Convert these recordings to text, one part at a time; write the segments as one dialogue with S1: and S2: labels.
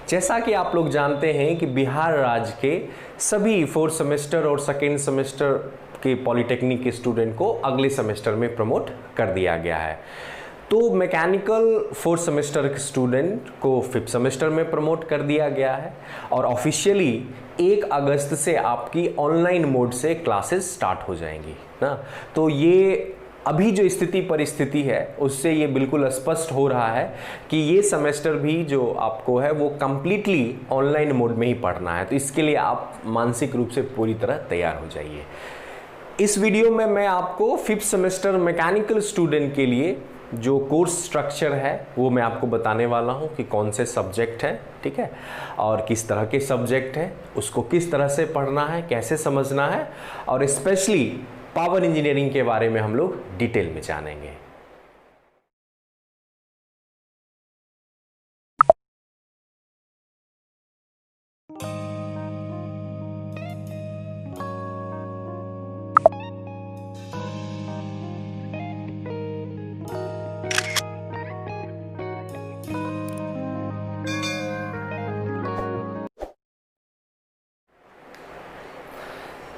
S1: जैसा कि आप लोग जानते हैं कि बिहार राज्य के सभी 4th सेमेस्टर और 2nd सेमेस्टर के पॉलिटेक्निक के स्टूडेंट को अगले सेमेस्टर में प्रमोट कर दिया गया है। तो मैकेनिकल 4th सेमेस्टर के स्टूडेंट को 5th सेमेस्टर में प्रमोट कर दिया गया है और ऑफिशियली 1 अगस्त से आपकी ऑनलाइन मोड से क्लासेस स्टार्ट हो जाएंगी ना। तो ये अभी जो स्थिति परिस्थिति है उससे ये बिल्कुल स्पष्ट हो रहा है कि ये सेमेस्टर भी जो आपको है वो कम्प्लीटली ऑनलाइन मोड में ही पढ़ना है। तो इसके लिए आप मानसिक रूप से पूरी तरह तैयार हो जाइए। इस वीडियो में मैं आपको 5th सेमेस्टर मैकेनिकल स्टूडेंट के लिए जो कोर्स स्ट्रक्चर है वो मैं आपको बताने वाला हूँ कि कौन से सब्जेक्ट हैं, ठीक है, और किस तरह के सब्जेक्ट हैं, उसको किस तरह से पढ़ना है, कैसे समझना है, और स्पेशली पावर इंजीनियरिंग के बारे में हम लोग डिटेल में जानेंगे।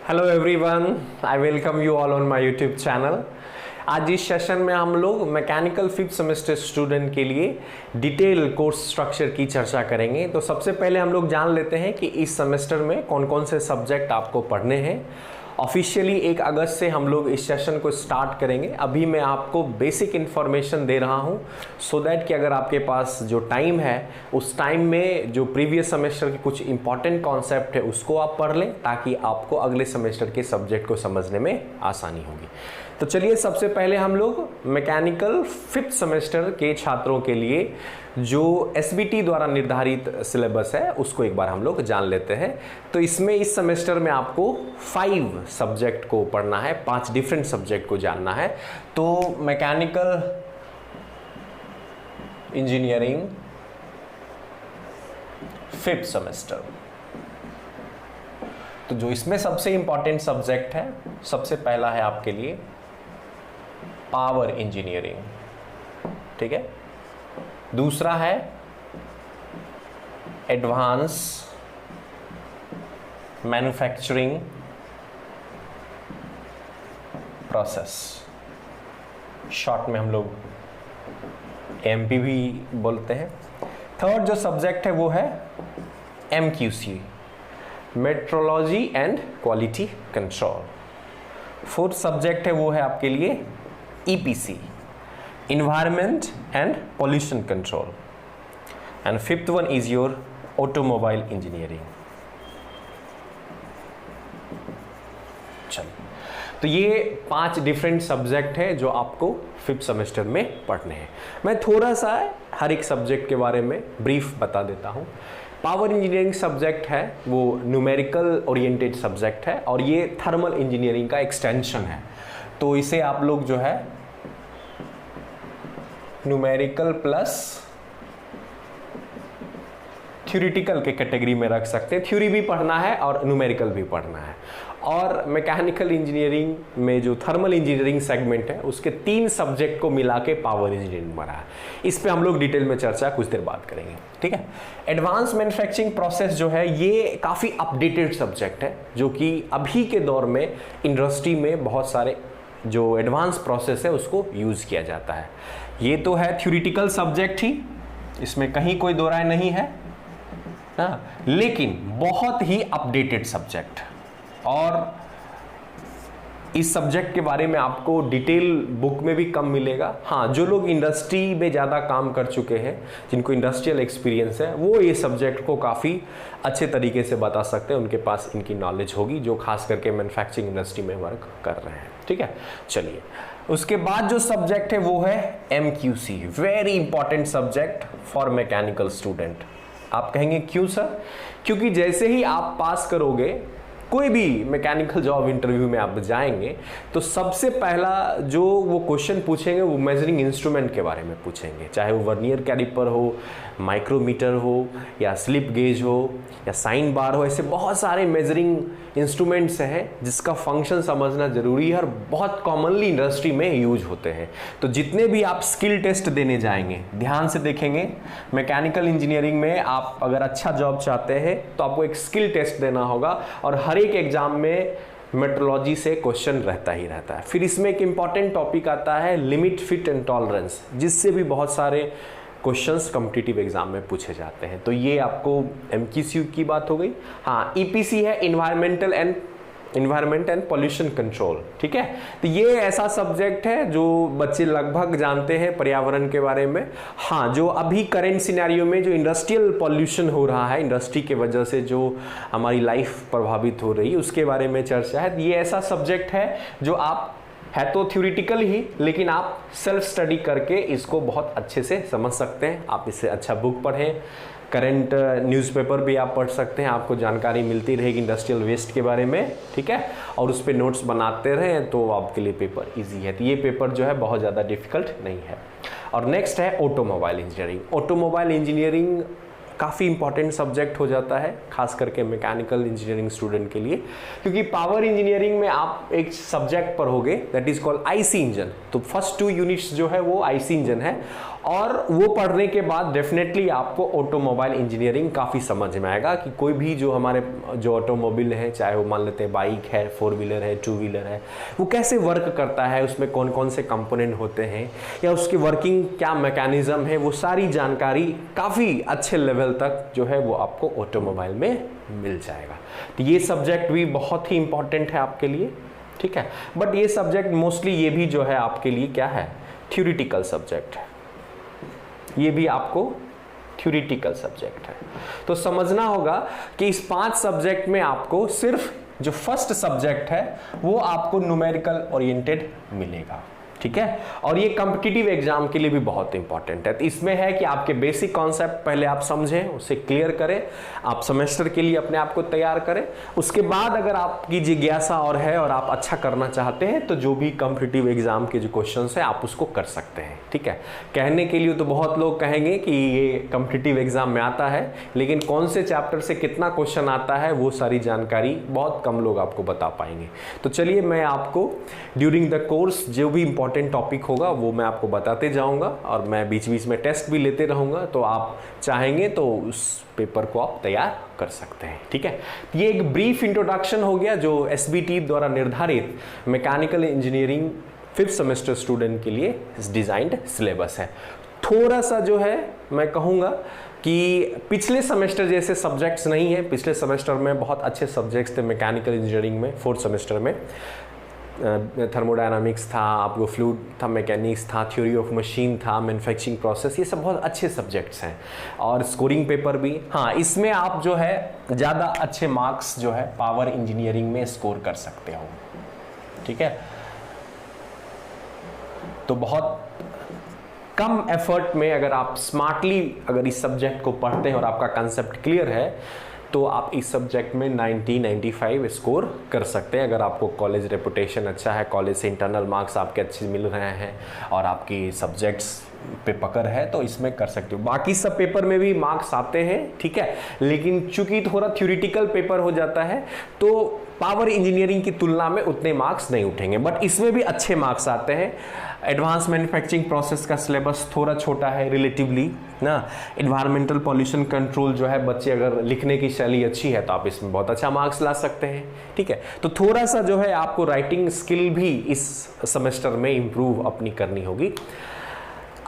S1: Hello everyone, I welcome you all on my YouTube channel. आज इस सेशन में हम लोग मैकेनिकल 5th सेमेस्टर स्टूडेंट के लिए डिटेल कोर्स स्ट्रक्चर की चर्चा करेंगे। तो सबसे पहले हम लोग जान लेते हैं कि इस सेमेस्टर में कौन कौन से सब्जेक्ट आपको पढ़ने हैं। ऑफिशियली 1 अगस्त से हम लोग इस सेशन को स्टार्ट करेंगे। अभी मैं आपको बेसिक इन्फॉर्मेशन दे रहा हूं सो दैट कि अगर आपके पास जो टाइम है उस टाइम में जो प्रीवियस सेमेस्टर के कुछ इंपॉर्टेंट कॉन्सेप्ट है उसको आप पढ़ लें ताकि आपको अगले सेमेस्टर के सब्जेक्ट को समझने में आसानी होगी। तो चलिए सबसे पहले हम लोग मैकेनिकल 5th सेमेस्टर के छात्रों के लिए जो SBT द्वारा निर्धारित सिलेबस है उसको एक बार हम लोग जान लेते हैं। तो इसमें इस सेमेस्टर में आपको 5 सब्जेक्ट को पढ़ना है, 5 डिफरेंट सब्जेक्ट को जानना है। तो मैकेनिकल इंजीनियरिंग 5th सेमेस्टर, तो जो इसमें सबसे इंपॉर्टेंट सब्जेक्ट है, सबसे पहला है आपके लिए पावर इंजीनियरिंग, ठीक है। दूसरा है एडवांस मैन्युफैक्चरिंग प्रोसेस, शॉर्ट में हम लोग MP भी बोलते हैं। थर्ड जो सब्जेक्ट है वो है MQC, metrology and quality control. Fourth subject है वो है आपके लिए EPC, Environment and Pollution Control, and 5th one is your Automobile Engineering। चलिए, तो ये 5 डिफरेंट सब्जेक्ट हैं जो आपको 5th सेमेस्टर में पढ़ने हैं। मैं थोड़ा सा हर एक सब्जेक्ट के बारे में ब्रीफ बता देता हूँ। पावर इंजीनियरिंग सब्जेक्ट है वो न्यूमेरिकल ओरिएंटेड सब्जेक्ट है और ये थर्मल इंजीनियरिंग का एक्सटेंशन है। तो इसे आप लोग जो है न्यूमेरिकल प्लस थ्योरेटिकल के कैटेगरी में रख सकते हैं। थ्योरी भी पढ़ना है और न्यूमेरिकल भी पढ़ना है। और मैकेनिकल इंजीनियरिंग में जो थर्मल इंजीनियरिंग सेगमेंट है उसके 3 सब्जेक्ट को मिला के पावर इंजीनियरिंग बना है। इस पे हम लोग डिटेल में चर्चा कुछ देर बाद करेंगे, ठीक है। एडवांस मैन्युफैक्चरिंग प्रोसेस जो है ये काफ़ी अपडेटेड सब्जेक्ट है जो कि अभी के दौर में इंडस्ट्री में बहुत सारे जो एडवांस प्रोसेस है उसको यूज़ किया जाता है। ये तो है थ्योरेटिकल सब्जेक्ट ही, इसमें कहीं कोई दो राय नहीं है ना, लेकिन बहुत ही अपडेटेड सब्जेक्ट। और इस सब्जेक्ट के बारे में आपको डिटेल बुक में भी कम मिलेगा। हाँ, जो लोग इंडस्ट्री में ज़्यादा काम कर चुके हैं, जिनको इंडस्ट्रियल एक्सपीरियंस है, वो ये सब्जेक्ट को काफ़ी अच्छे तरीके से बता सकते हैं। उनके पास इनकी नॉलेज होगी जो खास करके मैन्युफैक्चरिंग इंडस्ट्री में वर्क कर रहे हैं, ठीक है। चलिए, उसके बाद जो सब्जेक्ट है वो है MQC, very important subject for mechanical student. आप कहेंगे क्यों सर? क्योंकि जैसे ही आप पास करोगे कोई भी मैकेनिकल जॉब इंटरव्यू में आप जाएंगे तो सबसे पहला जो वो क्वेश्चन पूछेंगे वो मेजरिंग इंस्ट्रूमेंट के बारे में पूछेंगे, चाहे वो वर्नियर कैलिपर हो, माइक्रोमीटर हो, या स्लिप गेज हो, या साइन बार हो। ऐसे बहुत सारे मेजरिंग इंस्ट्रूमेंट्स हैं जिसका फंक्शन समझना जरूरी है और बहुत कॉमनली इंडस्ट्री में यूज होते हैं। तो जितने भी आप स्किल टेस्ट देने जाएंगे ध्यान से देखेंगे, मैकेनिकल इंजीनियरिंग में आप अगर अच्छा जॉब चाहते हैं तो आपको एक स्किल टेस्ट देना होगा और हर एक एग्जाम में मेट्रोलॉजी से क्वेश्चन रहता ही रहता है। फिर इसमें एक इंपॉर्टेंट टॉपिक आता है लिमिट, फिट एंड टॉलरेंस, जिससे भी बहुत सारे क्वेश्चंस कॉम्पिटिटिव एग्जाम में पूछे जाते हैं। तो ये आपको एमसीक्यू की बात हो गई। हाँ, ईपीसी है इन्वायरमेंट एंड पॉल्यूशन कंट्रोल, ठीक है। तो ये ऐसा सब्जेक्ट है जो बच्चे लगभग जानते हैं पर्यावरण के बारे में। हाँ, जो अभी करेंट सिनेरियो में जो इंडस्ट्रियल पॉल्यूशन हो रहा है, इंडस्ट्री के वजह से जो हमारी लाइफ प्रभावित हो रही है उसके बारे में चर्चा है। ये ऐसा सब्जेक्ट है जो आप है तो थ्योरेटिकल ही, लेकिन आप सेल्फ स्टडी करके इसको बहुत अच्छे से समझ सकते हैं। आप इससे अच्छा बुक पढ़ें, करंट न्यूज़पेपर भी आप पढ़ सकते हैं, आपको जानकारी मिलती रहेगी इंडस्ट्रियल वेस्ट के बारे में, ठीक है। और उस पर नोट्स बनाते रहें तो आपके लिए पेपर इजी है। तो ये पेपर जो है बहुत ज़्यादा डिफिकल्ट नहीं है। और नेक्स्ट है ऑटोमोबाइल इंजीनियरिंग। ऑटोमोबाइल इंजीनियरिंग काफ़ी इंपॉर्टेंट सब्जेक्ट हो जाता है, खास करके मैकेनिकल इंजीनियरिंग स्टूडेंट के लिए, क्योंकि पावर इंजीनियरिंग में आप एक सब्जेक्ट पढ़ोगे that is called IC engine. तो फर्स्ट 2 यूनिट्स जो है वो आईसी इंजन है, और वो पढ़ने के बाद डेफिनेटली आपको ऑटोमोबाइल इंजीनियरिंग काफ़ी समझ में आएगा कि कोई भी जो हमारे जो ऑटोमोबाइल है, चाहे वो मान लेते हैं बाइक है, 4 व्हीलर है, 2 व्हीलर है, वो कैसे वर्क करता है, उसमें कौन कौन से कंपोनेंट होते हैं या उसकी वर्किंग क्या मैकेनिज्म है, वो सारी जानकारी काफ़ी अच्छे लेवल तक जो है वो आपको ऑटोमोबाइल में मिल जाएगा। तो ये सब्जेक्ट भी बहुत ही इंपॉर्टेंट है आपके लिए, ठीक है। बट ये सब्जेक्ट मोस्टली ये भी जो है आपके लिए क्या है, थ्योरेटिकल सब्जेक्ट है। ये भी आपको थ्योरेटिकल सब्जेक्ट है। तो समझना होगा कि इस 5 सब्जेक्ट में आपको सिर्फ जो फर्स्ट सब्जेक्ट है वो आपको न्यूमेरिकल ओरिएंटेड मिलेगा, ठीक है। और ये कॉम्पिटिटिव एग्जाम के लिए भी बहुत इंपॉर्टेंट है। तो इसमें है कि आपके बेसिक कॉन्सेप्ट पहले आप समझें, उसे क्लियर करें, आप सेमेस्टर के लिए अपने आप को तैयार करें। उसके बाद अगर आपकी जिज्ञासा और है और आप अच्छा करना चाहते हैं तो जो भी कॉम्पिटिटिव एग्जाम के जो क्वेश्चंस है आप उसको कर सकते हैं, ठीक है। कहने के लिए तो बहुत लोग कहेंगे कि ये कॉम्पिटिटिव एग्जाम में आता है, लेकिन कौन से चैप्टर से कितना क्वेश्चन आता है वो सारी जानकारी बहुत कम लोग आपको बता पाएंगे। तो चलिए मैं आपको ड्यूरिंग द कोर्स जो भी इंपॉर्टेंट टॉपिक होगा वो मैं आपको बताते जाऊंगा, और मैं बीच बीच में टेस्ट भी लेते रहूंगा। तो आप चाहेंगे तो उस पेपर को आप तैयार कर सकते हैं, ठीक है। ये एक ब्रीफ इंट्रोडक्शन हो गया जो एसबीटी द्वारा निर्धारित mechanical engineering 5th semester student के लिए डिजाइंड सिलेबस है। थोड़ा सा जो है मैं कहूँगा कि पिछले सेमेस्टर जैसे सब्जेक्ट्स नहीं है। पिछले सेमेस्टर में बहुत अच्छे सब्जेक्ट्स थे मैकेनिकल इंजीनियरिंग में। 4th सेमेस्टर में थर्मोडायनामिक्स था, आपको फ्लूइड था, मैकेनिक्स था, थ्योरी ऑफ मशीन था, मैन्युफैक्चरिंग प्रोसेस, ये सब बहुत अच्छे सब्जेक्ट्स हैं। और स्कोरिंग पेपर भी, हाँ, इसमें आप जो है ज़्यादा अच्छे मार्क्स जो है पावर इंजीनियरिंग में स्कोर कर सकते हो, ठीक है। तो बहुत कम एफर्ट में अगर आप स्मार्टली अगर इस सब्जेक्ट को पढ़ते हैं और आपका कंसेप्ट क्लियर है तो आप इस सब्जेक्ट में 90-95 स्कोर कर सकते हैं। अगर आपको कॉलेज रेपुटेशन अच्छा है, कॉलेज से इंटरनल मार्क्स आपके अच्छे मिल रहे हैं और आपकी सब्जेक्ट्स पे पकड़ है तो इसमें कर सकते हो। बाकी सब पेपर में भी मार्क्स आते हैं, ठीक है, लेकिन चूंकि थोड़ा थ्योरेटिकल पेपर हो जाता है तो पावर इंजीनियरिंग की तुलना में उतने मार्क्स नहीं उठेंगे, बट इसमें भी अच्छे मार्क्स आते हैं। एडवांस मैन्युफैक्चरिंग प्रोसेस का सिलेबस थोड़ा छोटा है रिलेटिवली ना। एनवायरमेंटल पॉल्यूशन कंट्रोल जो है, बच्चे अगर लिखने की शैली अच्छी है तो आप इसमें बहुत अच्छा मार्क्स ला सकते हैं, ठीक है। तो थोड़ा सा जो है आपको राइटिंग स्किल भी इस सेमेस्टर में इंप्रूव अपनी करनी होगी।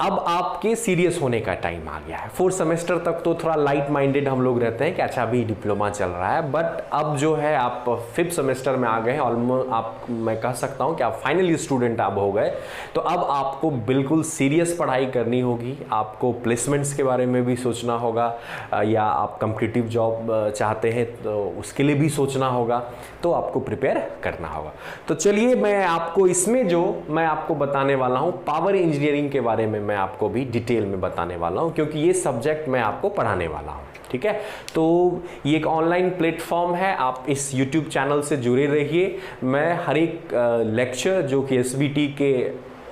S1: अब आपके सीरियस होने का टाइम आ गया है। 4th सेमेस्टर तक तो थोड़ा लाइट माइंडेड हम लोग रहते हैं कि अच्छा अभी डिप्लोमा चल रहा है, बट अब जो है आप 5th सेमेस्टर में आ गए हैं, ऑलमोस्ट आप, मैं कह सकता हूं कि आप फाइनल स्टूडेंट आप हो गए। तो अब आपको बिल्कुल सीरियस पढ़ाई करनी होगी। आपको प्लेसमेंट्स के बारे में भी सोचना होगा, या आप कॉम्पिटिटिव जॉब चाहते हैं तो उसके लिए भी सोचना होगा, तो आपको प्रिपेयर करना होगा। तो चलिए मैं आपको इसमें जो मैं आपको बताने वाला हूँ पावर इंजीनियरिंग के बारे में मैं आपको भी डिटेल में बताने वाला हूँ, क्योंकि ये सब्जेक्ट मैं आपको पढ़ाने वाला हूँ। ठीक है, तो ये एक ऑनलाइन प्लेटफॉर्म है, आप इस YouTube चैनल से जुड़े रहिए। मैं हर एक लेक्चर जो कि SBT के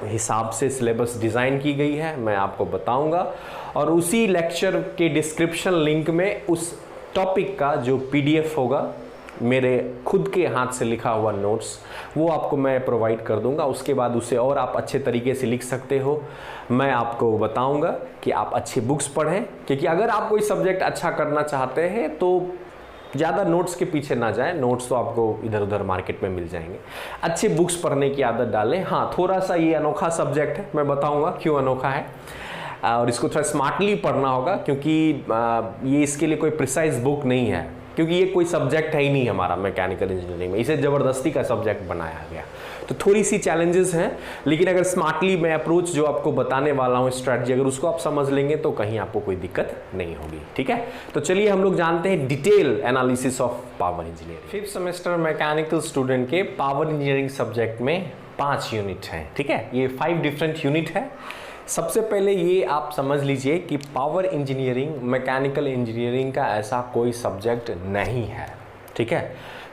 S1: हिसाब से सिलेबस डिज़ाइन की गई है मैं आपको बताऊंगा, और उसी लेक्चर के डिस्क्रिप्शन लिंक में उस टॉपिक का जो PDF होगा, मेरे खुद के हाथ से लिखा हुआ नोट्स, वो आपको मैं प्रोवाइड कर दूंगा। उसके बाद उसे और आप अच्छे तरीके से लिख सकते हो। मैं आपको बताऊंगा कि आप अच्छी बुक्स पढ़ें, क्योंकि अगर आप कोई सब्जेक्ट अच्छा करना चाहते हैं तो ज़्यादा नोट्स के पीछे ना जाएं। नोट्स तो आपको इधर उधर मार्केट में मिल जाएंगे। अच्छे बुक्स पढ़ने की आदत डालें। हाँ, थोड़ा सा ये अनोखा सब्जेक्ट है, मैं बताऊँगा क्यों अनोखा है, और इसको थोड़ा स्मार्टली पढ़ना होगा, क्योंकि ये इसके लिए कोई प्रिसाइज बुक नहीं है, क्योंकि ये कोई सब्जेक्ट है ही नहीं हमारा मैकेनिकल इंजीनियरिंग में, इसे ज़बरदस्ती का सब्जेक्ट बनाया गया। तो थोड़ी सी चैलेंजेस हैं, लेकिन अगर स्मार्टली मैं अप्रोच जो आपको बताने वाला हूँ स्ट्रैटेजी, अगर उसको आप समझ लेंगे तो कहीं आपको कोई दिक्कत नहीं होगी। ठीक है, तो चलिए हम लोग जानते हैं detail analysis of power engineering. 5th semester mechanical student के पावर इंजीनियरिंग सब्जेक्ट में 5 यूनिट हैं। ठीक है, ये 5 डिफरेंट यूनिट है। सबसे पहले ये आप समझ लीजिए कि पावर इंजीनियरिंग मैकेनिकल इंजीनियरिंग का ऐसा कोई सब्जेक्ट नहीं है। ठीक है,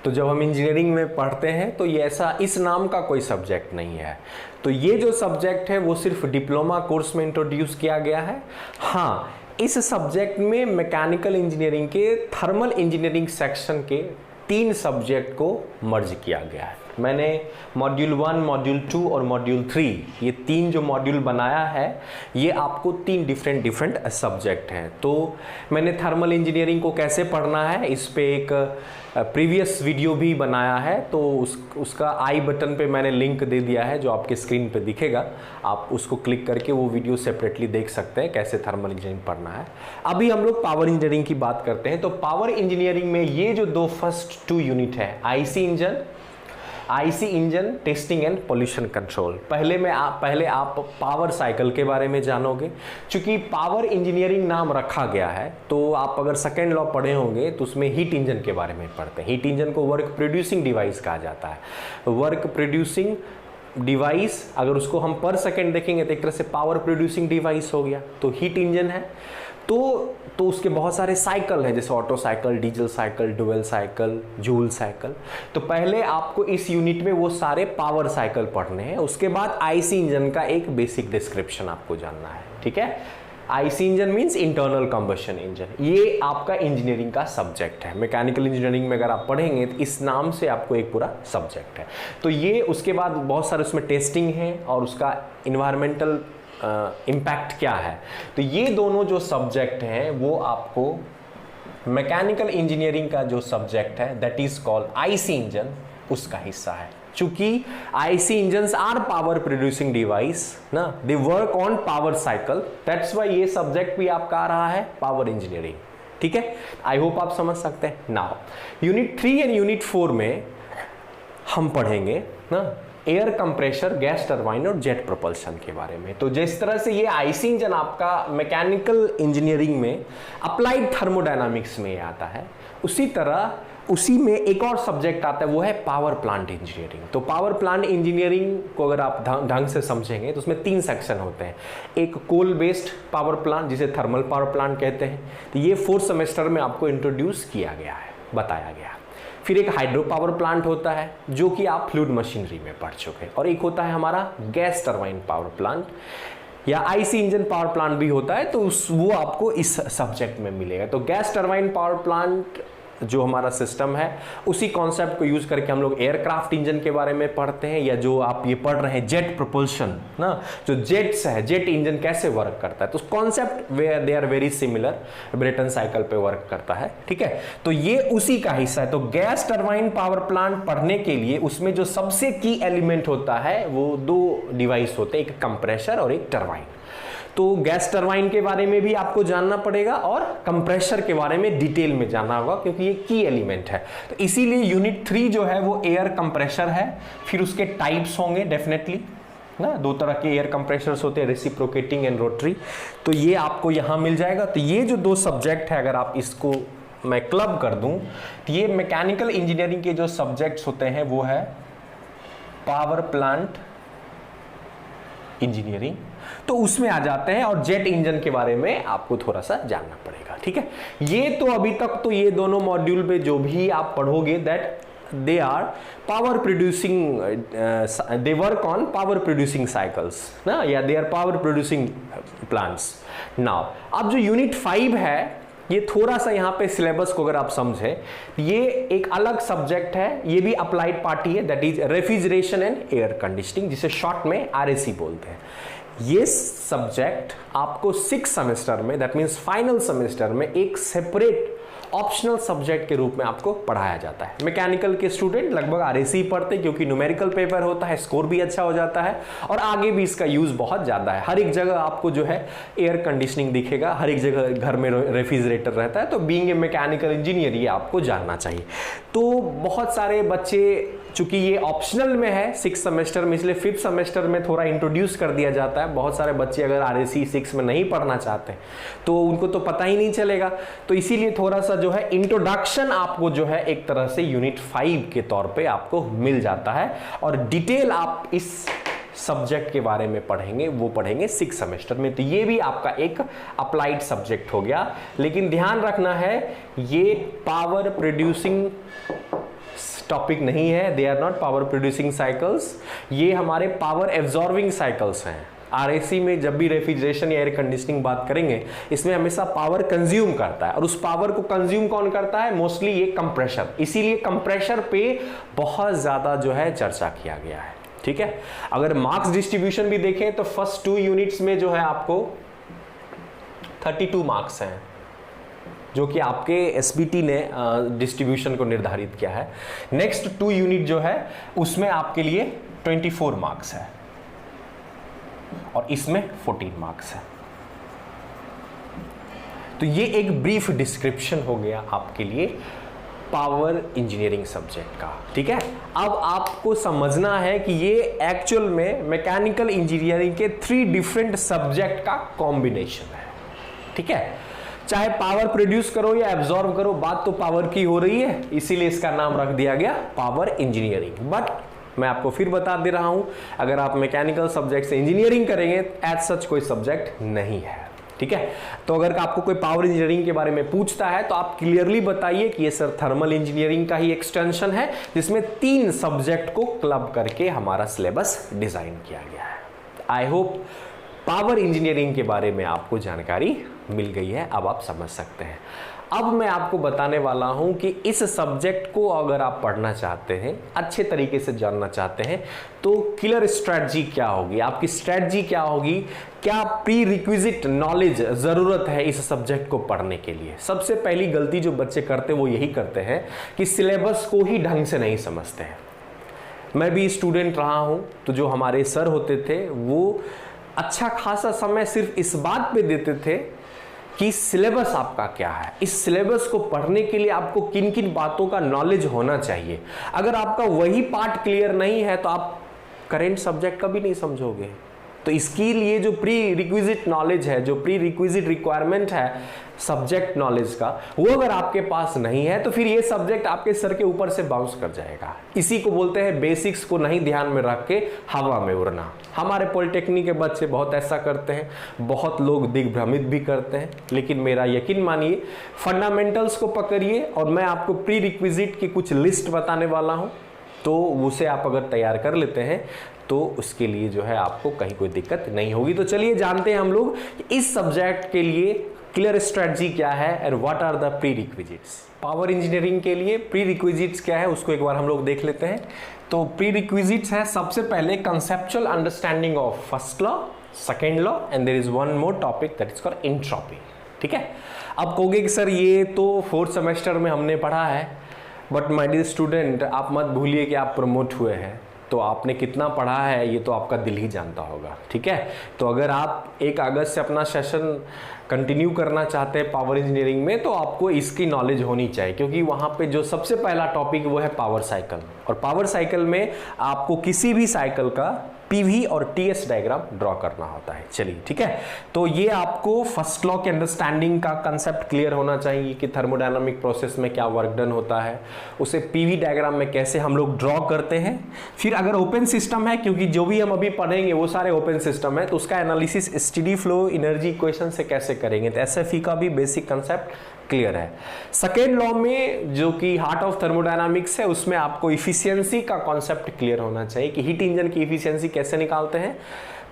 S1: तो जब हम इंजीनियरिंग में पढ़ते हैं तो ये ऐसा इस नाम का कोई सब्जेक्ट नहीं है। तो ये जो सब्जेक्ट है वो सिर्फ डिप्लोमा कोर्स में इंट्रोड्यूस किया गया है। हाँ, इस सब्जेक्ट में मैकेनिकल इंजीनियरिंग के थर्मल इंजीनियरिंग सेक्शन के 3 सब्जेक्ट को मर्ज किया गया है। मैंने मॉड्यूल 1, मॉड्यूल 2 और मॉड्यूल 3, ये 3 जो मॉड्यूल बनाया है ये आपको 3 डिफरेंट सब्जेक्ट हैं। तो मैंने थर्मल इंजीनियरिंग को कैसे पढ़ना है इस पे एक प्रीवियस वीडियो भी बनाया है, तो उसका आई बटन पे मैंने लिंक दे दिया है जो आपके स्क्रीन पे दिखेगा। आप उसको क्लिक करके वो वीडियो सेपरेटली देख सकते हैं कैसे थर्मल इंजीनियरिंग पढ़ना है। अभी हम लोग पावर इंजीनियरिंग की बात करते हैं। तो पावर इंजीनियरिंग में ये जो 2 फर्स्ट 2 यूनिट है, IC engine testing and pollution control. पहले आप पावर साइकिल के बारे में जानोगे। चूंकि पावर इंजीनियरिंग नाम रखा गया है तो आप अगर सेकेंड लॉ पढ़े होंगे तो उसमें हीट इंजन के बारे में पढ़ते हैं। हीट इंजन को वर्क प्रोड्यूसिंग डिवाइस कहा जाता है। वर्क प्रोड्यूसिंग डिवाइस अगर उसको हम पर सेकेंड देखेंगे तो एक तरह से पावर प्रोड्यूसिंग डिवाइस हो गया। तो हीट इंजन है तो उसके बहुत सारे साइकिल हैं, जैसे auto cycle, diesel cycle, dual cycle, joule cycle. तो पहले आपको इस यूनिट में वो सारे पावर साइकिल पढ़ने हैं। उसके बाद आईसी इंजन का एक बेसिक डिस्क्रिप्शन आपको जानना है। ठीक है, IC engine means internal combustion engine. ये आपका इंजीनियरिंग का सब्जेक्ट है। मैकेनिकल इंजीनियरिंग में अगर आप पढ़ेंगे तो इस नाम से आपको एक पूरा सब्जेक्ट है। तो ये उसके बाद बहुत सारे उसमें टेस्टिंग है और उसका इन्वायरमेंटल इम्पैक्ट क्या है। तो ये दोनों जो सब्जेक्ट हैं वो आपको मैकेनिकल इंजीनियरिंग का जो सब्जेक्ट है that is called IC engine, उसका हिस्सा है। चूंकि IC engines are power producing device ना, they work on power cycle, that's why ये सब्जेक्ट भी आपका आ रहा है पावर इंजीनियरिंग। ठीक है, आई होप आप समझ सकते हैं। नाउ यूनिट 3 एंड यूनिट 4 में हम पढ़ेंगे ना एयर कंप्रेशर, गैस टरबाइन और जेट प्रोपल्शन के बारे में। तो जिस तरह से ये आईसी इंजन आपका मैकेनिकल इंजीनियरिंग में अप्लाइड थर्मोडायनामिक्स में आता है, उसी तरह उसी में एक और सब्जेक्ट आता है वो है पावर प्लांट इंजीनियरिंग। तो पावर प्लांट इंजीनियरिंग को अगर आप ढंग से समझेंगे तो उसमें 3 सेक्शन होते हैं। एक कोल बेस्ड पावर प्लांट जिसे थर्मल पावर प्लांट कहते हैं, तो ये 4th सेमेस्टर में आपको इंट्रोड्यूस किया गया है, बताया गया। फिर एक हाइड्रो पावर प्लांट होता है जो कि आप फ्लूइड मशीनरी में पढ़ चुके हैं, और एक होता है हमारा गैस टरबाइन पावर प्लांट या आईसी इंजन पावर प्लांट भी होता है, तो वो आपको इस सब्जेक्ट में मिलेगा। तो गैस टरबाइन पावर प्लांट जो हमारा सिस्टम है उसी कॉन्सेप्ट को यूज करके हम लोग एयरक्राफ्ट इंजन के बारे में पढ़ते हैं, या जो आप ये पढ़ रहे हैं जेट प्रोपल्शन ना, जो जेट्स है, जेट इंजन कैसे वर्क करता है, तो concept where they are very similar, Brayton cycle पे वर्क करता है। ठीक है, तो ये उसी का हिस्सा है। तो गैस टरबाइन पावर प्लांट पढ़ने के लिए उसमें जो सबसे की एलिमेंट होता है वो 2 डिवाइस होते हैं, एक कंप्रेशर और एक टरबाइन। तो गैस टरबाइन के बारे में भी आपको जानना पड़ेगा और कंप्रेशर के बारे में डिटेल में जानना होगा, क्योंकि ये की एलिमेंट है। तो इसीलिए यूनिट 3 जो है वो एयर कंप्रेशर है। फिर उसके टाइप्स होंगे डेफिनेटली ना, 2 तरह के एयर कंप्रेशर्स होते हैं, रेसिप्रोकेटिंग एंड रोटरी। तो ये आपको यहाँ मिल जाएगा। तो ये जो 2 सब्जेक्ट है, अगर आप इसको मैं क्लब कर दूं तो ये मैकेनिकल इंजीनियरिंग के जो सब्जेक्ट्स होते हैं वो है पावर प्लांट इंजीनियरिंग, तो उसमें आ जाते हैं और जेट इंजन के बारे में आपको थोड़ा सा जानना पड़ेगा। ठीक है, ये तो अभी तक तो ये दोनों मॉड्यूल में जो भी आप पढ़ोगे that they are power producing, they work on power producing cycles ना, या they are power producing plants. Now अब जो यूनिट 5 है ये थोड़ा सा यहाँ पे सिलेबस को अगर आप समझे, ये एक अलग सब्जेक्ट है, ये भी अप्लाइड पार्टी है, that is refrigeration and air conditioning, जिसे शॉर्ट में RAC बोलते हैं। ये सब्जेक्ट आपको 6 सेमेस्टर में, दैट मीन्स फाइनल सेमेस्टर में एक सेपरेट ऑप्शनल सब्जेक्ट के रूप में आपको पढ़ाया जाता है। मैकेनिकल के स्टूडेंट लगभग RAC पढ़ते हैं क्योंकि न्यूमेरिकल पेपर होता है, स्कोर भी अच्छा हो जाता है और आगे भी इसका यूज बहुत ज्यादा है। हर एक जगह आपको जो है एयर कंडीशनिंग दिखेगा, हर एक जगह घर में रेफ्रिजरेटर रहता है, तो बीइंग ए मैकेनिकल इंजीनियर ये आपको जानना चाहिए। तो बहुत सारे बच्चे, चूंकि ये ऑप्शनल में है 6 सेमेस्टर में, इसलिए 5th सेमेस्टर में थोड़ा इंट्रोड्यूस कर दिया जाता है। बहुत सारे बच्चे अगर RAC 6 में नहीं पढ़ना चाहते तो उनको तो पता ही नहीं चलेगा, तो इसीलिए थोड़ा सा जो है इंट्रोडक्शन आपको जो है एक तरह से यूनिट 5 के तौर पे आपको मिल जाता है, और डिटेल आप इस सब्जेक्ट के बारे में पढ़ेंगे वो पढ़ेंगे 6 सेमेस्टर में। तो ये भी आपका एक अप्लाइड सब्जेक्ट हो गया, लेकिन ध्यान रखना है ये पावर प्रोड्यूसिंग टॉपिक नहीं है, they are not power producing cycles, ये हमारे पावर एब्जॉर्बिंग साइकिल्स हैं। RAC में जब भी रेफ्रिजरेशन या एयर कंडीशनिंग बात करेंगे, इसमें हमेशा पावर कंज्यूम करता है, और उस पावर को कंज्यूम कौन करता है? मोस्टली ये कंप्रेशर, इसीलिए कंप्रेशर पे बहुत ज्यादा जो है चर्चा किया गया है। ठीक है, अगर मार्क्स डिस्ट्रीब्यूशन भी देखें तो फर्स्ट 2 यूनिट्स में जो है आपको 32 मार्क्स हैं, जो कि आपके SBT ने डिस्ट्रीब्यूशन को निर्धारित किया है। नेक्स्ट 2 यूनिट जो है उसमें आपके लिए 24 मार्क्स है और इसमें 14 मार्क्स है। तो ये एक ब्रीफ डिस्क्रिप्शन हो गया आपके लिए पावर इंजीनियरिंग सब्जेक्ट का। ठीक है, अब आपको समझना है कि ये एक्चुअल में मैकेनिकल इंजीनियरिंग के 3 डिफरेंट सब्जेक्ट का कॉम्बिनेशन है। ठीक है, चाहे पावर प्रोड्यूस करो या एब्जॉर्ब करो, बात तो पावर की हो रही है, इसीलिए इसका नाम रख दिया गया पावर इंजीनियरिंग। बट मैं आपको फिर बता दे रहा हूं, अगर आप मैकेनिकल सब्जेक्ट से इंजीनियरिंग करेंगे एज सच कोई सब्जेक्ट नहीं है। ठीक है, तो अगर आपको कोई पावर इंजीनियरिंग के बारे में पूछता है तो आप क्लियरली बताइए कि ये सर थर्मल इंजीनियरिंग का ही एक्सटेंशन है, जिसमें 3 सब्जेक्ट को क्लब करके हमारा सिलेबस डिजाइन किया गया है। आई होप पावर इंजीनियरिंग के बारे में आपको जानकारी मिल गई है, अब आप समझ सकते हैं। अब मैं आपको बताने वाला हूं कि इस सब्जेक्ट को अगर आप पढ़ना चाहते हैं, अच्छे तरीके से जानना चाहते हैं, तो क्लियर स्ट्रेटजी क्या होगी, आपकी स्ट्रेटजी क्या होगी, क्या प्री रिक्विजिट नॉलेज जरूरत है इस सब्जेक्ट को पढ़ने के लिए। सबसे पहली गलती जो बच्चे करते हैं वो यही करते हैं कि सिलेबस को ही ढंग से नहीं समझते हैं। मैं भी स्टूडेंट रहा हूं, तो जो हमारे सर होते थे वो अच्छा खासा समय सिर्फ इस बात पे देते थे कि सिलेबस आपका क्या है, इस सिलेबस को पढ़ने के लिए आपको किन किन बातों का नॉलेज होना चाहिए। अगर आपका वही पार्ट क्लियर नहीं है तो आप करेंट सब्जेक्ट कभी नहीं समझोगे। तो इसके लिए जो प्री रिक्विजिट नॉलेज है, जो प्री रिक्विजिट रिक्वायरमेंट है सब्जेक्ट नॉलेज का, वो अगर आपके पास नहीं है तो फिर ये सब्जेक्ट आपके सर के ऊपर से बाउंस कर जाएगा। इसी को बोलते हैं बेसिक्स को नहीं ध्यान में रख के हवा में उड़ना। हमारे पॉलिटेक्निक के बच्चे बहुत ऐसा करते हैं, बहुत लोग दिग्भ्रमित भी करते हैं, लेकिन मेरा यकीन मानिए फंडामेंटल्स को पकड़िए और मैं आपको प्री रिक्विजिट की कुछ लिस्ट बताने वाला हूं, तो उसे आप अगर तैयार कर लेते हैं तो उसके लिए जो है आपको कहीं कोई दिक्कत नहीं होगी। तो चलिए जानते हैं हम लोग इस सब्जेक्ट के लिए क्लियर स्ट्रेटजी क्या है and what are the prerequisites. Power engineering के लिए प्री रिक्विजिट्स क्या है उसको एक बार हम लोग देख लेते हैं। तो प्री रिक्विजिट्स है सबसे पहले conceptual understanding of first law, second law and there is one more topic that is called entropy. ठीक है, अब कहोगे कि सर ये तो 4th सेमेस्टर में हमने पढ़ा है, बट माय डियर स्टूडेंट आप मत भूलिए कि आप प्रमोट हुए हैं, तो आपने कितना पढ़ा है ये तो आपका दिल ही जानता होगा। ठीक है, तो अगर आप 1 अगस्त से अपना सेशन कंटिन्यू करना चाहते हैं पावर इंजीनियरिंग में, तो आपको इसकी नॉलेज होनी चाहिए, क्योंकि वहाँ पे जो सबसे पहला टॉपिक वो है पावर साइकिल, और पावर साइकिल में आपको किसी भी साइकिल का पीवी और टीएस डायग्राम ड्रॉ करना होता है। चलिए ठीक है, तो ये आपको फर्स्ट लॉ के अंडरस्टैंडिंग का कंसेप्ट क्लियर होना चाहिए कि थर्मोडायनामिक प्रोसेस में क्या वर्क डन होता है, उसे पीवी डायग्राम में कैसे हम लोग ड्रॉ करते हैं। फिर अगर ओपन सिस्टम है, क्योंकि जो भी हम अभी पढ़ेंगे वो सारे ओपन सिस्टम है, तो उसका analysis steady flow energy equation से कैसे करेंगे, तो एसएफई का भी बेसिक कंसेप्ट क्लियर है। सेकेंड लॉ में जो कि हार्ट ऑफ थर्मोडायनामिक्स है, उसमें आपको इफिशियंसी का कॉन्सेप्ट क्लियर होना चाहिए कि हीट इंजन की इफिशियंसी कैसे निकालते हैं।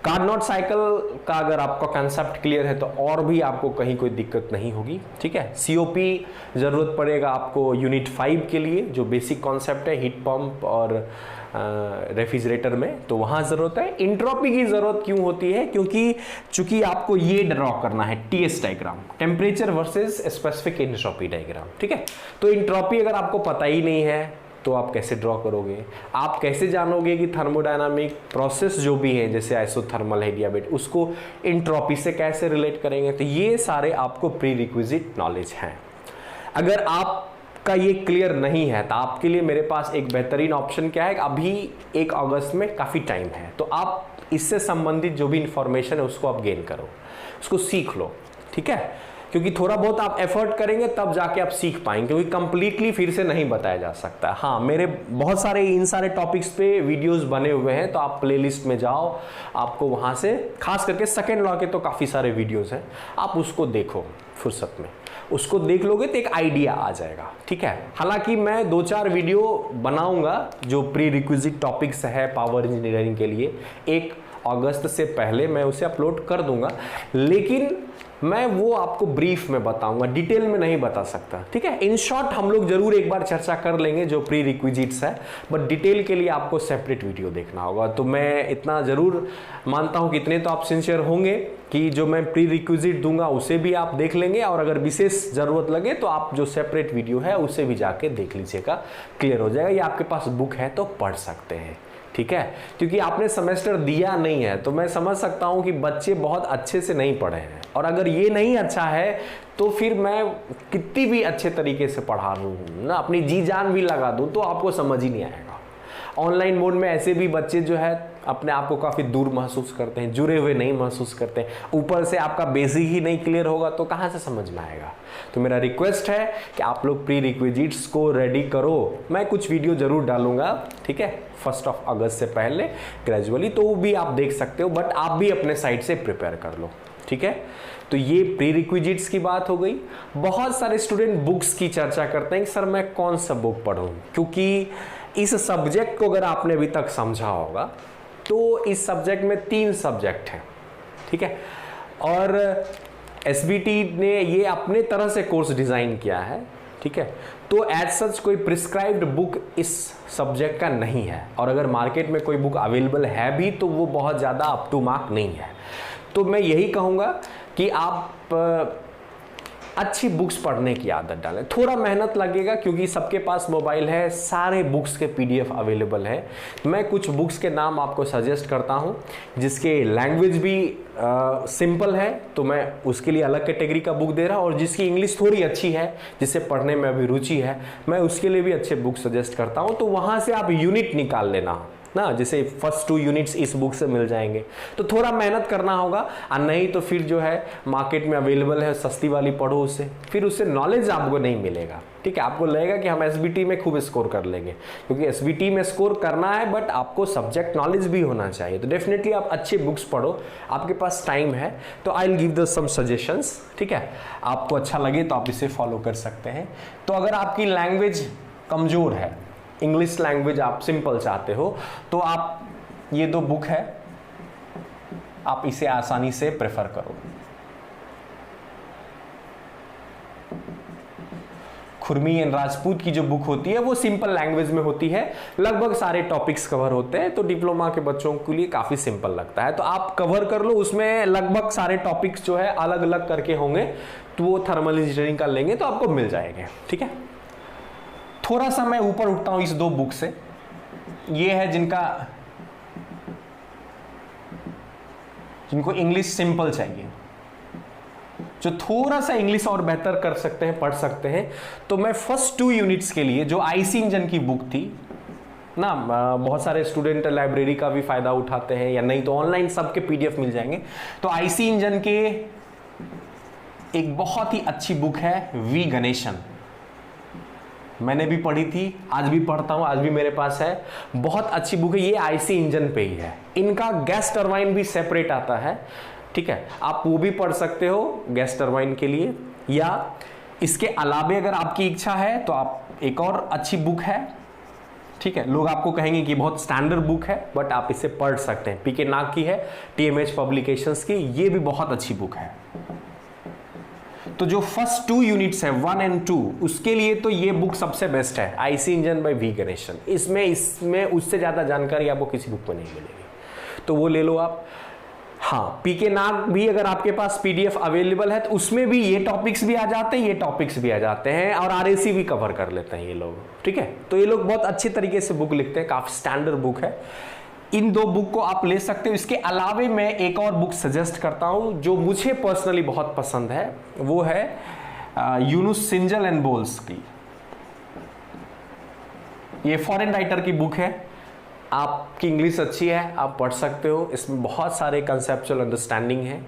S1: कार्नोट साइकिल का अगर आपका कंसेप्ट क्लियर है तो और भी आपको कहीं कोई दिक्कत नहीं होगी। ठीक है, सीओपी जरूरत पड़ेगा आपको यूनिट 5 के लिए, जो बेसिक कॉन्सेप्ट है हीट पंप और रेफ्रिजरेटर में, तो वहां जरूरत है। इंट्रोपी की जरूरत क्यों होती है, क्योंकि चूंकि आपको ये ड्रॉ करना है TS diagram, temperature versus specific entropy diagram. ठीक है, तो इंट्रोपी अगर आपको पता ही नहीं है तो आप कैसे ड्रॉ करोगे, आप कैसे जानोगे कि थर्मोडायनामिक प्रोसेस जो भी है जैसे आइसोथर्मल है डियाबेट, उसको इंट्रोपी से कैसे रिलेट करेंगे। तो ये सारे आपको प्री रिक्विजिट नॉलेज हैं। अगर आप का ये क्लियर नहीं है तो आपके लिए मेरे पास एक बेहतरीन ऑप्शन क्या है, अभी 1 अगस्त में काफ़ी टाइम है, तो आप इससे संबंधित जो भी इंफॉर्मेशन है उसको आप गेन करो, उसको सीख लो। ठीक है, क्योंकि थोड़ा बहुत आप एफर्ट करेंगे तब जाके आप सीख पाएंगे, क्योंकि कंप्लीटली फिर से नहीं बताया जा सकता। हाँ, मेरे बहुत सारे इन सारे टॉपिक्स पे वीडियोस बने हुए हैं, तो आप प्लेलिस्ट में जाओ, आपको वहाँ से खास करके सेकेंड लॉ के तो काफ़ी सारे वीडियोस हैं, आप उसको देखो फुर्सत में, उसको देख लोगे तो एक आइडिया आ जाएगा। ठीक है, हालांकि मैं 2-4 वीडियो बनाऊंगा जो प्री रिक्विजिट टॉपिक्स है पावर इंजीनियरिंग के लिए, 1 अगस्त से पहले मैं उसे अपलोड कर दूंगा, लेकिन मैं वो आपको ब्रीफ में बताऊंगा, डिटेल में नहीं बता सकता। ठीक है, इन शॉर्ट हम लोग जरूर एक बार चर्चा कर लेंगे जो प्री रिक्विजिट्स है, बट डिटेल के लिए आपको सेपरेट वीडियो देखना होगा। तो मैं इतना जरूर मानता हूं कि इतने तो आप सिंसियर होंगे कि जो मैं प्री रिक्विजिट दूंगा उसे भी आप देख लेंगे, और अगर विशेष जरूरत लगे तो आप जो सेपरेट वीडियो है उसे भी जाके देख लीजिएगा, क्लियर हो जाएगा। या आपके पास बुक है तो पढ़ सकते हैं। ठीक है, क्योंकि आपने सेमेस्टर दिया नहीं है तो मैं समझ सकता हूं कि बच्चे बहुत अच्छे से नहीं पढ़े हैं, और अगर ये नहीं अच्छा है तो फिर मैं कितनी भी अच्छे तरीके से पढ़ा दूँ ना, अपनी जी जान भी लगा दूँ, तो आपको समझ ही नहीं आएगा। ऑनलाइन मोड में ऐसे भी बच्चे जो है अपने आप को काफ़ी दूर महसूस करते हैं, जुड़े हुए नहीं महसूस करते हैं, ऊपर से आपका बेसिक ही नहीं क्लियर होगा तो कहाँ से समझ में आएगा। तो मेरा रिक्वेस्ट है कि आप लोग प्री रिक्विजिट्स को रेडी करो, मैं कुछ वीडियो जरूर डालूंगा। ठीक है, 1 अगस्त से पहले ग्रेजुअली, तो वो भी आप देख सकते हो, बट आप भी अपने साइड से प्रिपेयर कर लो। ठीक है, तो ये प्री रिक्विजिट्स की बात हो गई। बहुत सारे स्टूडेंट बुक्स की चर्चा करते हैं कि सर मैं कौन सा बुक पढूं, क्योंकि इस सब्जेक्ट को अगर आपने अभी तक समझा होगा तो इस सब्जेक्ट में 3 सब्जेक्ट हैं। ठीक है, और एसबीटी ने ये अपने तरह से कोर्स डिजाइन किया है। ठीक है, तो एज सच कोई प्रिस्क्राइब्ड बुक इस सब्जेक्ट का नहीं है, और अगर मार्केट में कोई बुक अवेलेबल है भी तो वो बहुत ज़्यादा अप टू मार्क नहीं है। तो मैं यही कहूँगा कि आप अच्छी बुक्स पढ़ने की आदत डालें। थोड़ा मेहनत लगेगा क्योंकि सबके पास मोबाइल है, सारे बुक्स के पीडीएफ अवेलेबल है। मैं कुछ बुक्स के नाम आपको सजेस्ट करता हूं जिसके लैंग्वेज भी सिंपल है, तो मैं उसके लिए अलग कैटेगरी का बुक दे रहा हूं, और जिसकी इंग्लिश थोड़ी अच्छी है, जिसे पढ़ने में अभी रुचि है, मैं उसके लिए भी अच्छे बुक सजेस्ट करता हूं। तो वहां से आप यूनिट निकाल लेना ना, जैसे फर्स्ट 2 यूनिट्स इस बुक से मिल जाएंगे, तो थोड़ा मेहनत करना होगा, और नहीं तो फिर जो है मार्केट में अवेलेबल है सस्ती वाली पढ़ो उससे, फिर उससे नॉलेज आपको नहीं मिलेगा। ठीक है, आपको लगेगा कि हम एसबीटी में खूब स्कोर कर लेंगे, क्योंकि एसबीटी में स्कोर करना है, बट आपको सब्जेक्ट नॉलेज भी होना चाहिए। तो डेफिनेटली आप अच्छे बुक्स पढ़ो, आपके पास टाइम है तो I will give the some suggestions. ठीक है, आपको अच्छा लगे तो आप इसे फॉलो कर सकते हैं। तो अगर आपकी लैंग्वेज कमजोर है, इंग्लिश लैंग्वेज आप सिंपल चाहते हो, तो आप ये 2 बुक है, आप इसे आसानी से प्रेफर करो। खुरमी एंड राजपूत की जो बुक होती है वो सिंपल लैंग्वेज में होती है, लगभग सारे टॉपिक्स कवर होते हैं, तो डिप्लोमा के बच्चों के लिए काफी सिंपल लगता है, तो आप कवर कर लो। उसमें लगभग सारे टॉपिक्स जो है अलग अलग करके होंगे, तो वो थर्मल इंजीनियरिंग का लेंगे तो आपको मिल जाएंगे। ठीक है, थोड़ा सा मैं ऊपर उठता हूं इस 2 बुक से। ये है जिनको इंग्लिश सिंपल चाहिए, जो थोड़ा सा इंग्लिश और बेहतर कर सकते हैं, पढ़ सकते हैं, तो मैं फर्स्ट 2 यूनिट्स के लिए जो आईसी इंजन की बुक थी ना, बहुत सारे स्टूडेंट लाइब्रेरी का भी फायदा उठाते हैं, या नहीं तो ऑनलाइन सबके पीडीएफ मिल जाएंगे। तो आईसी इंजन के एक बहुत ही अच्छी बुक है वी गणेशन, मैंने भी पढ़ी थी, आज भी पढ़ता हूं, आज भी मेरे पास है, बहुत अच्छी बुक है। ये आईसी इंजन पे ही है, इनका गैस टरबाइन भी सेपरेट आता है, ठीक है, आप वो भी पढ़ सकते हो गैस टरबाइन के लिए। या इसके अलावे अगर आपकी इच्छा है तो आप एक और अच्छी बुक है, ठीक है, लोग आपको कहेंगे कि बहुत स्टैंडर्ड बुक है, बट आप इसे पढ़ सकते हैं, पीके नाग की है, टीएमएच पब्लिकेशंस की, ये भी बहुत अच्छी बुक है। तो जो फर्स्ट 2 यूनिट्स है 1 और 2, उसके लिए तो ये बुक सबसे बेस्ट है, IC engine by V Ganesan. इसमें उससे ज्यादा जानकारी आपको किसी बुक में नहीं मिलेगी, तो वो ले लो आप। हाँ, पीके नाग भी अगर आपके पास पीडीएफ अवेलेबल है तो उसमें भी ये टॉपिक्स भी आ जाते हैं, ये टॉपिक्स भी आ जाते हैं, और आरएसी भी कवर कर लेते हैं ये लोग, ठीक है। तो ये लोग बहुत अच्छे तरीके से बुक लिखते हैं, काफी स्टैंडर्ड बुक है। इन 2 बुक को आप ले सकते हो। इसके अलावे मैं एक और बुक सजेस्ट करता हूं जो मुझे पर्सनली बहुत पसंद है, वो है यूनुस सिंजल एंड बोल्स की। ये फॉरेन राइटर की बुक है, आपकी इंग्लिश अच्छी है, आप पढ़ सकते हो, इसमें बहुत सारे कंसेप्चुअल अंडरस्टैंडिंग है।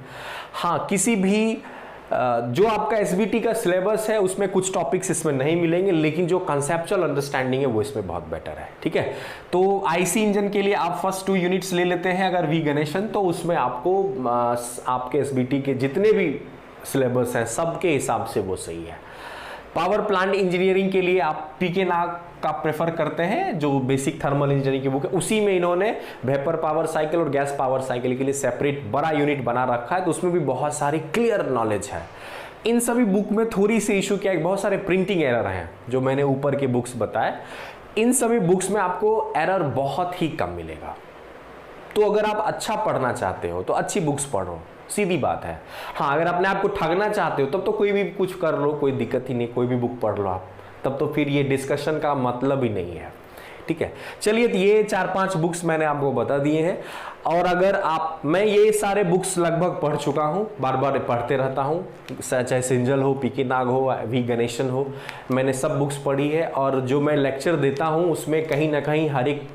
S1: हाँ, किसी भी जो आपका एसबीटी का सिलेबस है उसमें कुछ टॉपिक्स इसमें नहीं मिलेंगे, लेकिन जो कंसेप्चुअल अंडरस्टैंडिंग है वो इसमें बहुत बेटर है, ठीक है। तो आईसी इंजन के लिए आप फर्स्ट 2 यूनिट्स ले लेते हैं अगर वी गणेशन, तो उसमें आपको आपके एसबीटी के जितने भी सिलेबस हैं सबके हिसाब से वो सही है। पावर प्लांट इंजीनियरिंग के लिए आप पीके नाग का प्रेफर करते हैं, जो बेसिक थर्मल इंजीनियरिंग की बुक है, उसी में इन्होंने वेपर पावर साइकिल और गैस पावर साइकिल के लिए सेपरेट बड़ा यूनिट बना रखा है, तो उसमें भी बहुत सारी क्लियर नॉलेज है। इन सभी बुक में थोड़ी सी इशू क्या है, बहुत सारे प्रिंटिंग एरर हैं जो मैंने ऊपर के बुक्स बताए, इन सभी बुक्स में आपको एरर बहुत ही कम मिलेगा। तो अगर आप अच्छा पढ़ना चाहते हो तो अच्छी बुक्स पढ़ो, सीधी बात है। हाँ, अगर अपने आप को ठगना चाहते हो तब तो कोई भी कुछ कर लो, कोई दिक्कत ही नहीं, कोई भी बुक पढ़ लो आप, तब तो फिर ये डिस्कशन का मतलब ही नहीं है, ठीक है। चलिए, तो ये 4-5 बुक्स मैंने आपको बता दिए हैं, और अगर मैं ये सारे बुक्स लगभग पढ़ चुका हूँ, बार बार पढ़ते रहता हूँ, चाहे सिंजल हो, पीके नाग हो, वी गणेशन हो, मैंने सब बुक्स पढ़ी है। और जो मैं लेक्चर देता हूँ उसमें कहीं ना कहीं हर एक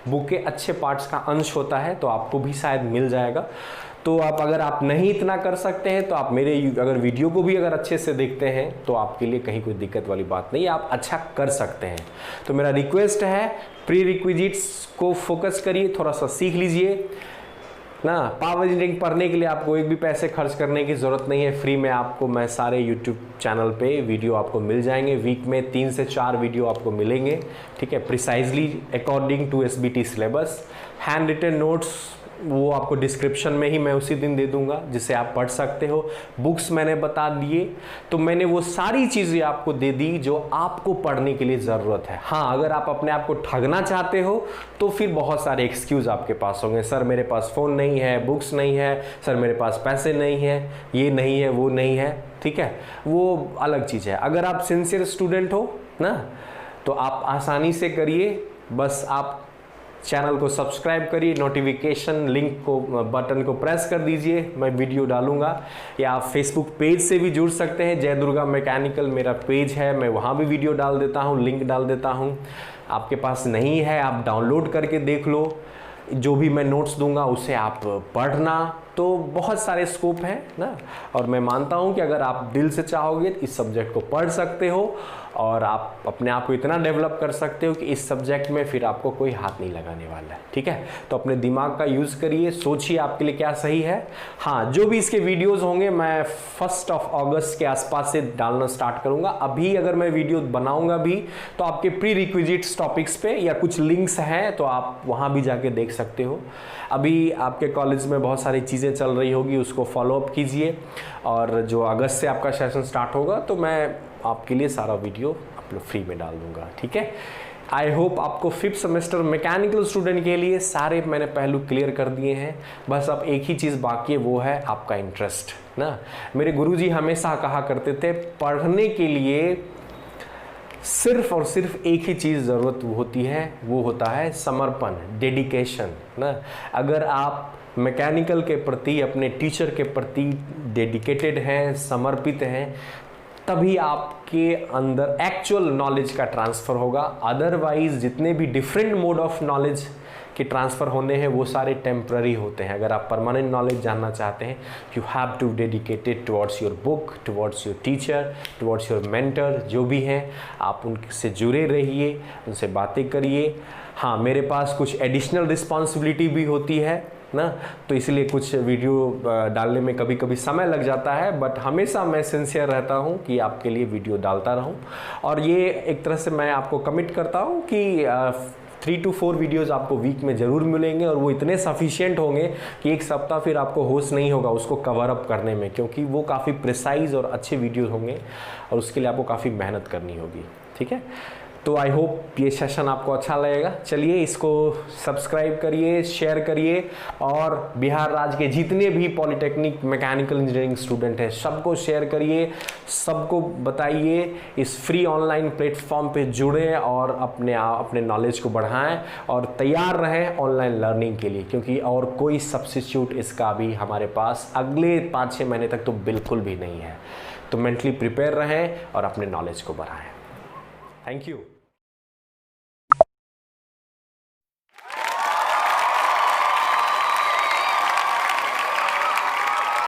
S1: बुक के अच्छे पार्ट्स का अंश होता है, तो आपको भी शायद मिल जाएगा। तो अगर आप नहीं इतना कर सकते हैं तो आप मेरे अगर वीडियो को भी अगर अच्छे से देखते हैं तो आपके लिए कहीं कोई दिक्कत वाली बात नहीं है, आप अच्छा कर सकते हैं। तो मेरा रिक्वेस्ट है, प्री रिक्विजिट्स को फोकस करिए, थोड़ा सा सीख लीजिए ना। पावर इंजीनियरिंग पढ़ने के लिए आपको एक भी पैसे खर्च करने की ज़रूरत नहीं है, फ्री में आपको मैं सारे यूट्यूब चैनल पे वीडियो आपको मिल जाएंगे, वीक में 3 से 4 वीडियो आपको मिलेंगे, ठीक है, precisely according to SBT syllabus. Handwritten notes वो आपको डिस्क्रिप्शन में ही मैं उसी दिन दे दूंगा, जिसे आप पढ़ सकते हो। बुक्स मैंने बता दिए, तो मैंने वो सारी चीज़ें आपको दे दी जो आपको पढ़ने के लिए ज़रूरत है। हाँ, अगर आप अपने आप को ठगना चाहते हो तो फिर बहुत सारे एक्सक्यूज़ आपके पास होंगे, सर मेरे पास फ़ोन नहीं है, बुक्स नहीं है, सर मेरे पास पैसे नहीं है, ये नहीं है, वो नहीं है, ठीक है, वो अलग चीज़ है। अगर आप सिंसियर स्टूडेंट हो ना, तो आप आसानी से करिए, बस आप चैनल को सब्सक्राइब करिए, नोटिफिकेशन लिंक को बटन को प्रेस कर दीजिए, मैं वीडियो डालूंगा। या आप फेसबुक पेज से भी जुड़ सकते हैं, जय दुर्गा मैकेनिकल मेरा पेज है, मैं वहाँ भी वीडियो डाल देता हूँ, लिंक डाल देता हूँ। आपके पास नहीं है, आप डाउनलोड करके देख लो, जो भी मैं नोट्स दूंगा उसे आप पढ़ना, तो बहुत सारे स्कोप हैं ना। और मैं मानता हूं कि अगर आप दिल से चाहोगे तो इस सब्जेक्ट को पढ़ सकते हो, और आप अपने आप को इतना डेवलप कर सकते हो कि इस सब्जेक्ट में फिर आपको कोई हाथ नहीं लगाने वाला है, ठीक है। तो अपने दिमाग का यूज़ करिए, सोचिए आपके लिए क्या सही है। हाँ, जो भी इसके वीडियोस होंगे मैं 1 अगस्त के आसपास से डालना स्टार्ट करूंगा। अभी अगर मैं वीडियो बनाऊंगा भी तो आपके प्री रिक्विजिट्स टॉपिक्स पे या कुछ लिंक्स हैं तो आप वहाँ भी जाके देख सकते हो। अभी आपके कॉलेज में बहुत सारी चीज़ें चल रही होगी, उसको फॉलोअप कीजिए, और जो अगस्त से आपका सेशन स्टार्ट होगा तो मैं आपके लिए सारा वीडियो अपलोड फ्री में डाल दूंगा, ठीक है। आई होप आपको 5th सेमेस्टर मैकेनिकल स्टूडेंट के लिए सारे मैंने पहलू क्लियर कर दिए हैं। बस अब एक ही चीज़ बाकी है, वो है आपका इंटरेस्ट ना। मेरे गुरुजी हमेशा कहा करते थे, पढ़ने के लिए सिर्फ और सिर्फ एक ही चीज़ ज़रूरत होती है, वो होता है समर्पण, डेडिकेशन ना। अगर आप मैकेनिकल के प्रति, अपने टीचर के प्रति डेडिकेटेड हैं, समर्पित हैं, तभी आपके अंदर एक्चुअल नॉलेज का ट्रांसफ़र होगा। अदरवाइज जितने भी डिफरेंट मोड ऑफ नॉलेज के ट्रांसफ़र होने हैं वो सारे टेम्प्ररी होते हैं। अगर आप परमानेंट नॉलेज जानना चाहते हैं, you have to dedicated towards your book, towards your teacher, towards your mentor, जो भी हैं आप उनसे जुड़े रहिए, उनसे बातें करिए। हाँ, मेरे पास कुछ एडिशनल रिस्पॉन्सिबिलिटी भी होती है ना, तो इसलिए कुछ वीडियो डालने में कभी कभी समय लग जाता है, बट हमेशा मैं सिंसियर रहता हूँ कि आपके लिए वीडियो डालता रहूँ। और ये एक तरह से मैं आपको कमिट करता हूँ कि 3 to 4 वीडियोज़ आपको वीक में ज़रूर मिलेंगे, और वो इतने सफिशिएंट होंगे कि एक सप्ताह फिर आपको होश नहीं होगा उसको कवर अप करने में, क्योंकि वो काफ़ी प्रिसाइज और अच्छे वीडियोज़ होंगे और उसके लिए आपको काफ़ी मेहनत करनी होगी। ठीक है, तो आई होप ये सेशन आपको अच्छा लगेगा। चलिए इसको सब्सक्राइब करिए, शेयर करिए, और बिहार राज्य के जितने भी पॉलिटेक्निक मैकेनिकल इंजीनियरिंग स्टूडेंट हैं सबको शेयर करिए, सबको बताइए, इस फ्री ऑनलाइन प्लेटफॉर्म पे जुड़ें और अपने नॉलेज को बढ़ाएं और तैयार रहें ऑनलाइन लर्निंग के लिए, क्योंकि और कोई सब्स्टिट्यूट इसका भी हमारे पास अगले 5-6 महीने तक तो बिल्कुल भी नहीं है। तो मेंटली प्रिपेयर रहें और अपने नॉलेज को बढ़ाएं। Thank you.